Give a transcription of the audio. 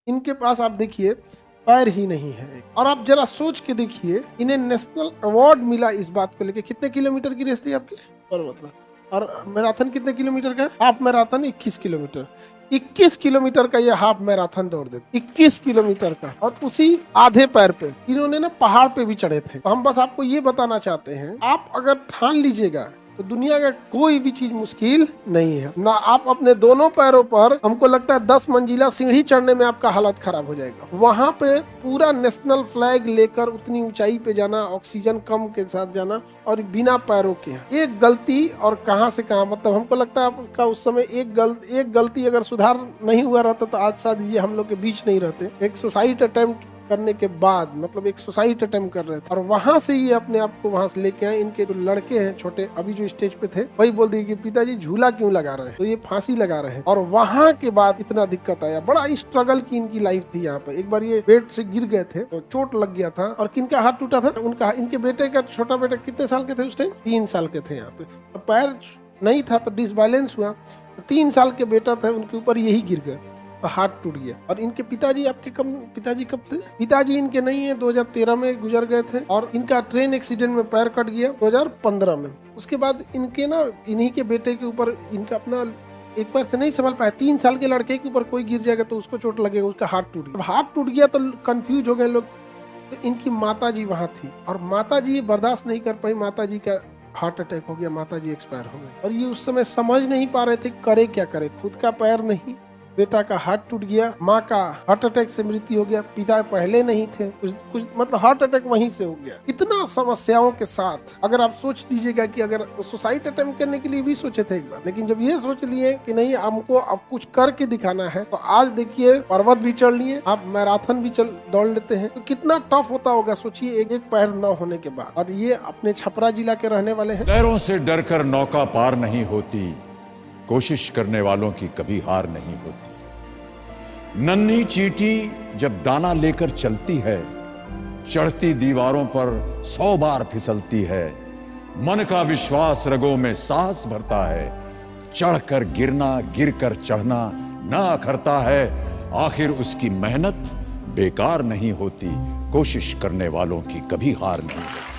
इनके पास आप देखिए पैर ही नहीं है। और आप जरा सोच के देखिए, इन्हें नेशनल अवार्ड मिला इस बात को लेके। कितने किलोमीटर की रेस थी आपकी और मतलब, और मैराथन कितने किलोमीटर का है? Half marathon 21 kilometre. 21 किलोमीटर का ये हाफ मैराथन दौड़ देते, 21 किलोमीटर का, और उसी आधे पैर पे इन्होंने ना पहाड़ पे भी चढ़े थे। तो हम बस आपको ये बताना चाहते हैं, आप अगर ठान लीजिएगा तो दुनिया का कोई भी चीज मुश्किल नहीं है ना। आप अपने दोनों पैरों पर, हमको लगता है 10 मंजिला सीढ़ी चढ़ने में आपका हालत खराब हो जाएगा। वहां पे पूरा नेशनल फ्लैग लेकर उतनी ऊंचाई पे जाना, ऑक्सीजन कम के साथ जाना, और बिना पैरों के। एक गलती और कहां से कहां, मतलब हमको लगता है आपका उस समय एक गलती अगर सुधार नहीं हुआ रहता तो आज शायद ये हम लोग के बीच नहीं रहते। एक सुसाइड अटेम्प्ट करने के बाद, मतलब एक सुसाइड अटेम्प्ट कर रहे थे, और वहां से ये अपने आप को वहां से लेके आए। इनके जो लड़के हैं छोटे, अभी जो स्टेज पे थे, वही बोल दिए कि पिताजी झूला क्यों लगा रहे हैं, तो ये फांसी लगा रहे हैं। और वहां के बाद इतना दिक्कत आया, बड़ा स्ट्रगल की इनकी लाइफ थी। यहाँ पे एक बार ये बेड से गिर गए थे तो चोट लग गया था। और किनका हाथ टूटा था? उनका। इनके बेटे का, छोटा बेटा कितने साल के थे उस टाइम? 3 साल के थे। यहाँ पे पैर नहीं था तो डिसबैलेंस हुआ, 3 साल के बेटा था, उनके ऊपर यही गिर गए, हाथ टूट गया। और इनके पिताजी, आपके पिताजी कब थे? पिताजी इनके नहीं है, 2013 में गुजर गए थे। और इनका ट्रेन एक्सीडेंट में पैर कट गया 2015 में। उसके बाद इनके ना, इन्हीं के बेटे के ऊपर इनका अपना एक पैर से नहीं संभाल पाया। 3 साल के लड़के के ऊपर कोई गिर जाएगा तो उसको चोट लगेगा, उसका हाथ टूट गया। हाथ टूट गया तो कंफ्यूज हो गए लोग। तो इनकी माता जी वहां थी, और माता जी बर्दाश्त नहीं कर पाई, माता जी का हार्ट अटैक हो गया, माता जी एक्सपायर हो गए। और ये उस समय समझ नहीं पा रहे थे करे क्या करे। खुद का पैर नहीं, बेटा का हाथ टूट गया, माँ का हार्ट अटैक से मृत्यु हो गया, पिता पहले नहीं थे, कुछ मतलब हार्ट अटैक वहीं से हो गया। इतना समस्याओं के साथ अगर आप सोच लीजिएगा कि अगर सुसाइड अटेम्प्ट करने के लिए भी सोचे थे एक बार, लेकिन जब ये सोच लिए कि नहीं हमको अब कुछ करके दिखाना है, तो आज देखिए पर्वत भी चढ़ लिए, आप मैराथन भी दौड़ लेते हैं। तो कितना टफ होता होगा सोचिए, एक पैर न होने के बाद। और ये अपने छपरा जिला के रहने वाले हैं। पैरों से डरकर नौका पार नहीं होती, कोशिश करने वालों की कभी हार नहीं होती। नन्ही चींटी जब दाना लेकर चलती है, चढ़ती दीवारों पर 100 बार फिसलती है। मन का विश्वास रगों में साहस भरता है, चढ़कर गिरना, गिरकर चढ़ना ना अखरता है। आखिर उसकी मेहनत बेकार नहीं होती, कोशिश करने वालों की कभी हार नहीं होती।